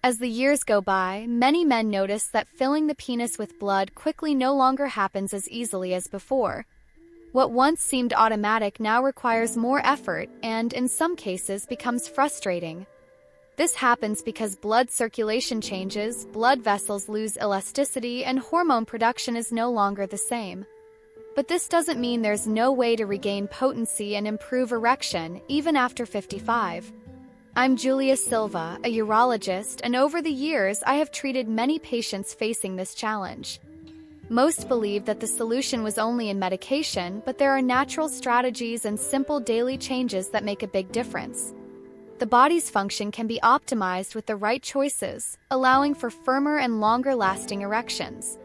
As the years go by, many men notice that filling the penis with blood quickly no longer happens as easily as before. What once seemed automatic now requires more effort and, in some cases, becomes frustrating. This happens because blood circulation changes, blood vessels lose elasticity, and hormone production is no longer the same. But this doesn't mean there's no way to regain potency and improve erection, even after 55. I'm Julia Silva, a urologist, and over the years I have treated many patients facing this challenge. Most believe that the solution was only in medication, but there are natural strategies and simple daily changes that make a big difference. The body's function can be optimized with the right choices, allowing for firmer and longer-lasting erections.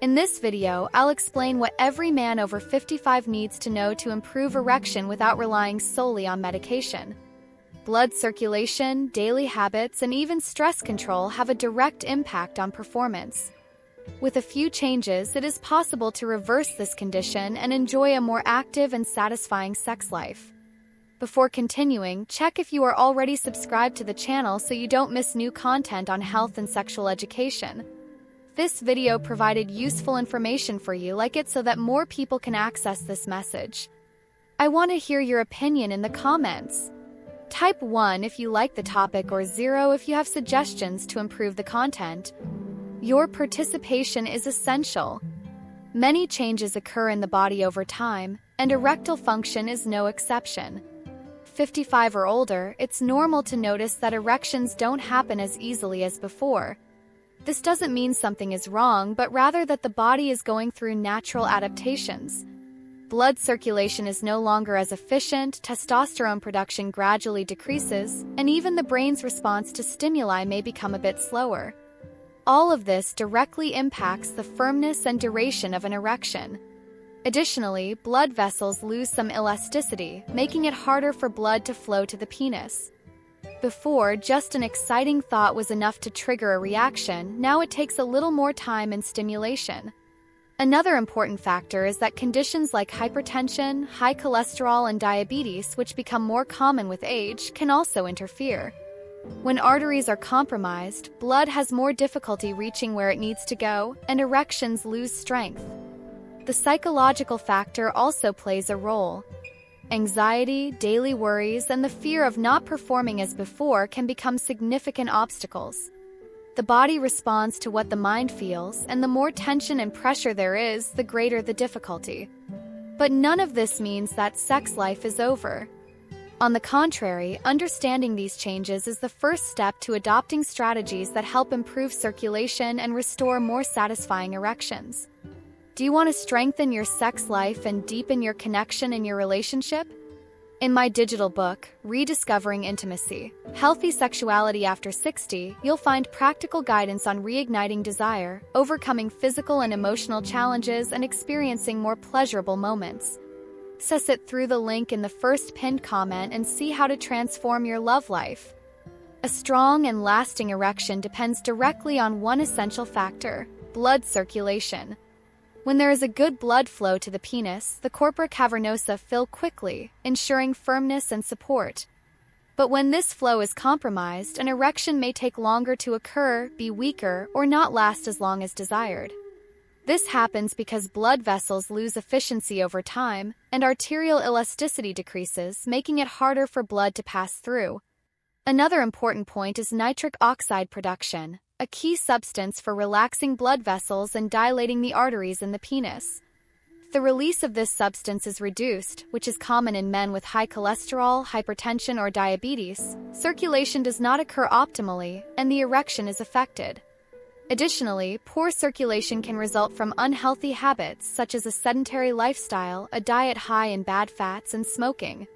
In this video, I'll explain what every man over 55 needs to know to improve erection without relying solely on medication. Blood circulation, daily habits, and even stress control have a direct impact on performance. With a few changes, it is possible to reverse this condition and enjoy a more active and satisfying sex life. Before continuing, check if you are already subscribed to the channel so you don't miss new content on health and sexual education. This video provided useful information for you, like it so that more people can access this message. I want to hear your opinion in the comments. Type 1 if you like the topic or 0 if you have suggestions to improve the content. Your participation is essential. Many changes occur in the body over time, and erectile function is no exception. 55 or older, it's normal to notice that erections don't happen as easily as before. This doesn't mean something is wrong, but rather that the body is going through natural adaptations. Blood circulation is no longer as efficient, testosterone production gradually decreases, and even the brain's response to stimuli may become a bit slower. All of this directly impacts the firmness and duration of an erection. Additionally, blood vessels lose some elasticity, making it harder for blood to flow to the penis. Before, just an exciting thought was enough to trigger a reaction. Now it takes a little more time and stimulation. Another important factor is that conditions like hypertension, high cholesterol, and diabetes, which become more common with age, can also interfere. When arteries are compromised, blood has more difficulty reaching where it needs to go, and erections lose strength. The psychological factor also plays a role. Anxiety, daily worries, and the fear of not performing as before can become significant obstacles. The body responds to what the mind feels, and the more tension and pressure there is, the greater the difficulty. But none of this means that sex life is over. On the contrary, understanding these changes is the first step to adopting strategies that help improve circulation and restore more satisfying erections. Do you want to strengthen your sex life and deepen your connection in your relationship? In my digital book, Rediscovering Intimacy: Healthy Sexuality After 60, you'll find practical guidance on reigniting desire, overcoming physical and emotional challenges, and experiencing more pleasurable moments. Access it through the link in the first pinned comment and see how to transform your love life. A strong and lasting erection depends directly on one essential factor: blood circulation. When there is a good blood flow to the penis, the corpora cavernosa fill quickly, ensuring firmness and support. But when this flow is compromised, an erection may take longer to occur, be weaker, or not last as long as desired. This happens because blood vessels lose efficiency over time, and arterial elasticity decreases, making it harder for blood to pass through. Another important point is nitric oxide production, a key substance for relaxing blood vessels and dilating the arteries in the penis. The release of this substance is reduced, which is common in men with high cholesterol, hypertension, or diabetes. Circulation does not occur optimally, and the erection is affected. Additionally, poor circulation can result from unhealthy habits such as a sedentary lifestyle, a diet high in bad fats, and smoking.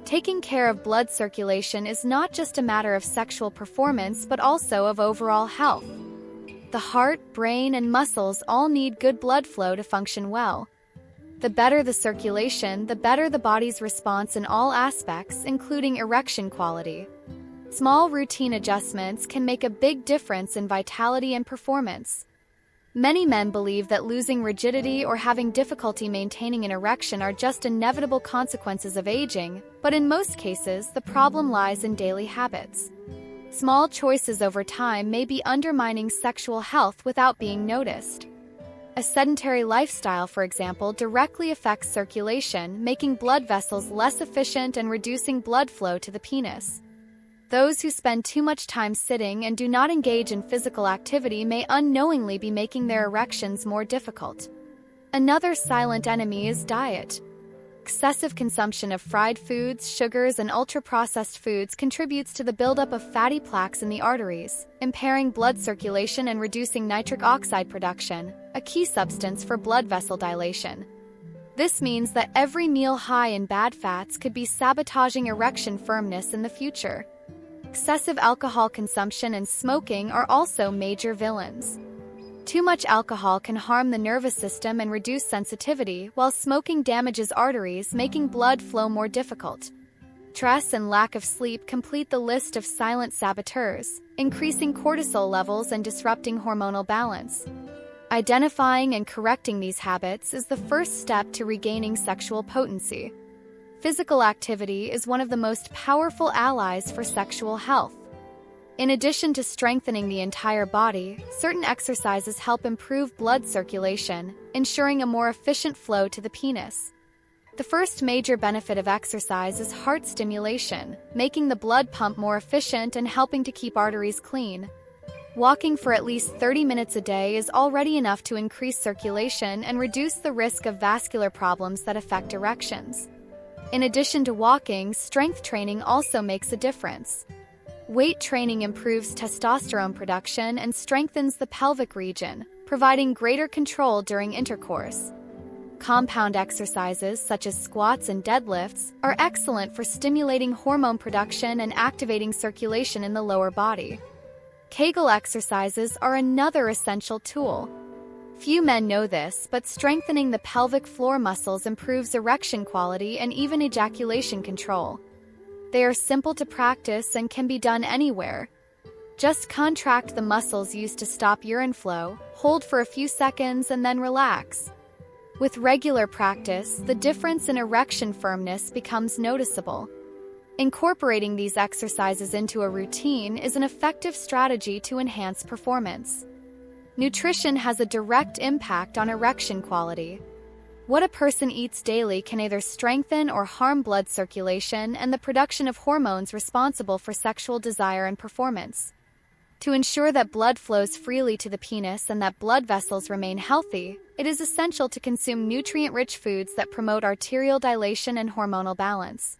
Taking care of blood circulation is not just a matter of sexual performance but also of overall health. The heart, brain, and muscles all need good blood flow to function well. The better the circulation, the better the body's response in all aspects, including erection quality. Small routine adjustments can make a big difference in vitality and performance. Many men believe that losing rigidity or having difficulty maintaining an erection are just inevitable consequences of aging, but in most cases, the problem lies in daily habits. Small choices over time may be undermining sexual health without being noticed. A sedentary lifestyle, for example, directly affects circulation, making blood vessels less efficient and reducing blood flow to the penis. Those who spend too much time sitting and do not engage in physical activity may unknowingly be making their erections more difficult. Another silent enemy is diet. Excessive consumption of fried foods, sugars, and ultra-processed foods contributes to the buildup of fatty plaques in the arteries, impairing blood circulation and reducing nitric oxide production, a key substance for blood vessel dilation. This means that every meal high in bad fats could be sabotaging erection firmness in the future. Excessive alcohol consumption and smoking are also major villains. Too much alcohol can harm the nervous system and reduce sensitivity, while smoking damages arteries, making blood flow more difficult. Stress and lack of sleep complete the list of silent saboteurs, increasing cortisol levels and disrupting hormonal balance. Identifying and correcting these habits is the first step to regaining sexual potency. Physical activity is one of the most powerful allies for sexual health. In addition to strengthening the entire body, certain exercises help improve blood circulation, ensuring a more efficient flow to the penis. The first major benefit of exercise is heart stimulation, making the blood pump more efficient and helping to keep arteries clean. Walking for at least 30 minutes a day is already enough to increase circulation and reduce the risk of vascular problems that affect erections. In addition to walking, strength training also makes a difference. Weight training improves testosterone production and strengthens the pelvic region, providing greater control during intercourse. Compound exercises such as squats and deadlifts are excellent for stimulating hormone production and activating circulation in the lower body. Kegel exercises are another essential tool. Few men know this, but strengthening the pelvic floor muscles improves erection quality and even ejaculation control. They are simple to practice and can be done anywhere. Just contract the muscles used to stop urine flow, hold for a few seconds, and then relax. With regular practice, the difference in erection firmness becomes noticeable. Incorporating these exercises into a routine is an effective strategy to enhance performance. Nutrition has a direct impact on erection quality. What a person eats daily can either strengthen or harm blood circulation and the production of hormones responsible for sexual desire and performance. To ensure that blood flows freely to the penis and that blood vessels remain healthy, it is essential to consume nutrient-rich foods that promote arterial dilation and hormonal balance.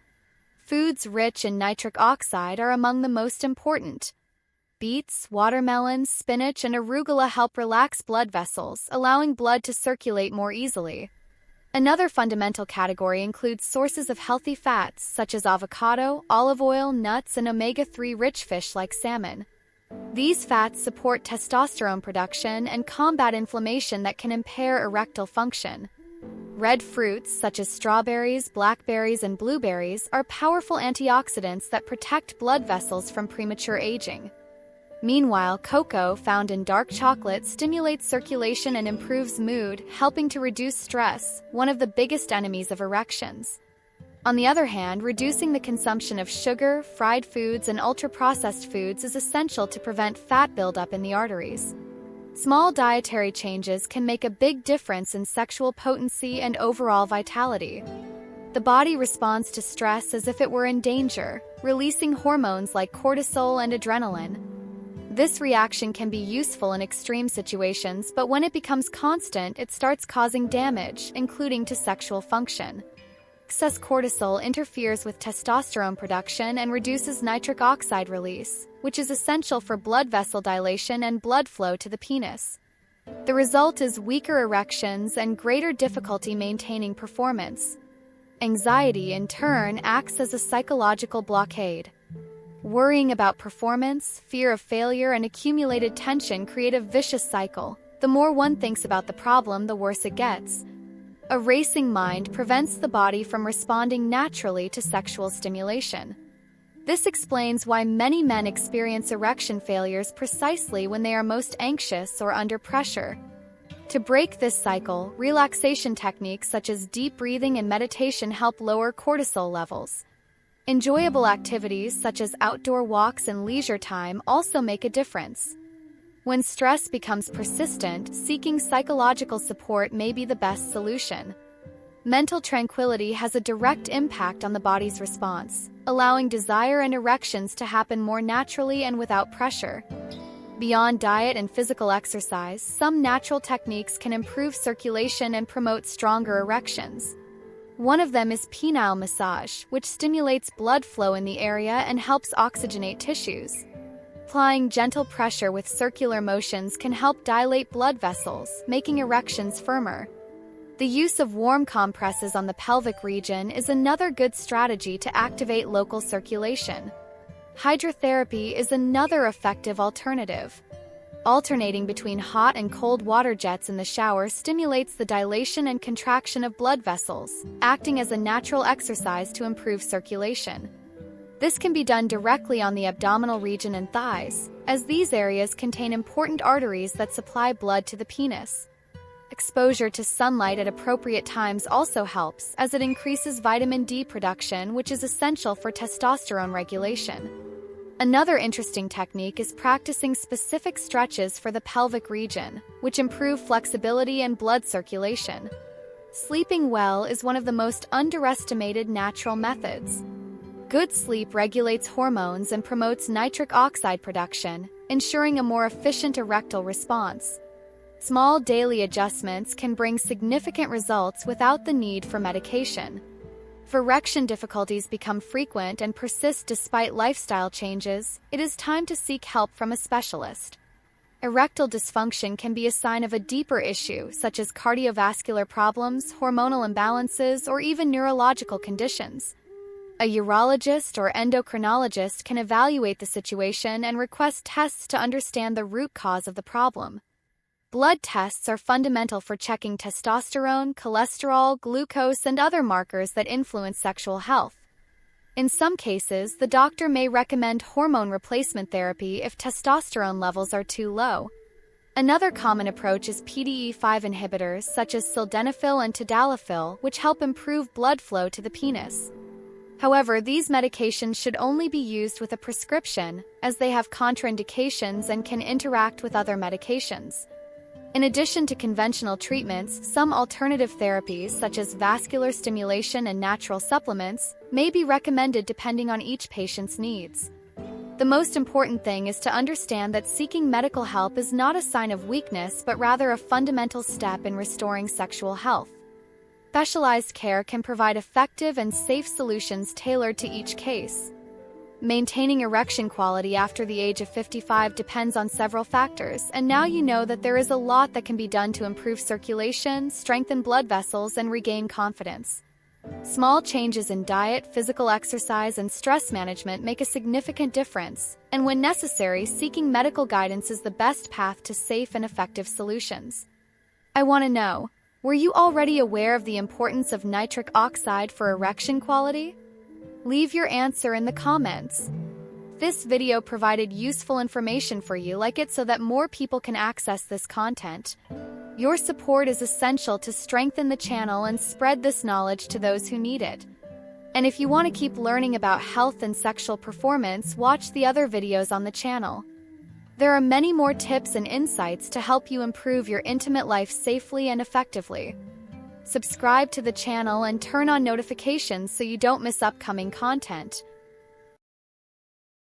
Foods rich in nitric oxide are among the most important. Beets, watermelons, spinach, and arugula help relax blood vessels, allowing blood to circulate more easily. Another fundamental category includes sources of healthy fats such as avocado, olive oil, nuts, and omega-3 rich fish like salmon. These fats support testosterone production and combat inflammation that can impair erectile function. Red fruits such as strawberries, blackberries, and blueberries are powerful antioxidants that protect blood vessels from premature aging. Meanwhile, cocoa, found in dark chocolate, stimulates circulation and improves mood, helping to reduce stress, one of the biggest enemies of erections. On the other hand, reducing the consumption of sugar, fried foods, and ultra-processed foods is essential to prevent fat buildup in the arteries. Small dietary changes can make a big difference in sexual potency and overall vitality. The body responds to stress as if it were in danger, releasing hormones like cortisol and adrenaline. This reaction can be useful in extreme situations, but when it becomes constant, it starts causing damage, including to sexual function. Excess cortisol interferes with testosterone production and reduces nitric oxide release, which is essential for blood vessel dilation and blood flow to the penis. The result is weaker erections and greater difficulty maintaining performance. Anxiety, in turn, acts as a psychological blockade. Worrying about performance, fear of failure, and accumulated tension create a vicious cycle. The more one thinks about the problem, the worse it gets. A racing mind prevents the body from responding naturally to sexual stimulation. This explains why many men experience erection failures precisely when they are most anxious or under pressure. To break this cycle, relaxation techniques such as deep breathing and meditation help lower cortisol levels. Enjoyable activities such as outdoor walks and leisure time also make a difference. When stress becomes persistent, seeking psychological support may be the best solution. Mental tranquility has a direct impact on the body's response, allowing desire and erections to happen more naturally and without pressure. Beyond diet and physical exercise, some natural techniques can improve circulation and promote stronger erections. One of them is penile massage, which stimulates blood flow in the area and helps oxygenate tissues. Applying gentle pressure with circular motions can help dilate blood vessels, making erections firmer. The use of warm compresses on the pelvic region is another good strategy to activate local circulation. Hydrotherapy is another effective alternative. Alternating between hot and cold water jets in the shower stimulates the dilation and contraction of blood vessels, acting as a natural exercise to improve circulation. This can be done directly on the abdominal region and thighs, as these areas contain important arteries that supply blood to the penis. Exposure to sunlight at appropriate times also helps, as it increases vitamin D production, which is essential for testosterone regulation. Another interesting technique is practicing specific stretches for the pelvic region, which improve flexibility and blood circulation. Sleeping well is one of the most underestimated natural methods. Good sleep regulates hormones and promotes nitric oxide production, ensuring a more efficient erectile response. Small daily adjustments can bring significant results without the need for medication. If erection difficulties become frequent and persist despite lifestyle changes, it is time to seek help from a specialist. Erectile dysfunction can be a sign of a deeper issue, such as cardiovascular problems, hormonal imbalances, or even neurological conditions. A urologist or endocrinologist can evaluate the situation and request tests to understand the root cause of the problem. Blood tests are fundamental for checking testosterone, cholesterol, glucose, and other markers that influence sexual health. In some cases, the doctor may recommend hormone replacement therapy if testosterone levels are too low. Another common approach is PDE5 inhibitors such as sildenafil and tadalafil, which help improve blood flow to the penis. However, these medications should only be used with a prescription, as they have contraindications and can interact with other medications. In addition to conventional treatments, some alternative therapies, such as vascular stimulation and natural supplements, may be recommended depending on each patient's needs. The most important thing is to understand that seeking medical help is not a sign of weakness but rather a fundamental step in restoring sexual health. Specialized care can provide effective and safe solutions tailored to each case. Maintaining erection quality after the age of 55 depends on several factors, and now you know that there is a lot that can be done to improve circulation, strengthen blood vessels, and regain confidence. Small changes in diet, physical exercise, and stress management make a significant difference, and when necessary, seeking medical guidance is the best path to safe and effective solutions. I want to know, were you already aware of the importance of nitric oxide for erection quality? Leave your answer in the comments. This video provided useful information for you, like it so that more people can access this content. Your support is essential to strengthen the channel and spread this knowledge to those who need it. And if you want to keep learning about health and sexual performance, watch the other videos on the channel. There are many more tips and insights to help you improve your intimate life safely and effectively. Subscribe to the channel and turn on notifications so you don't miss upcoming content.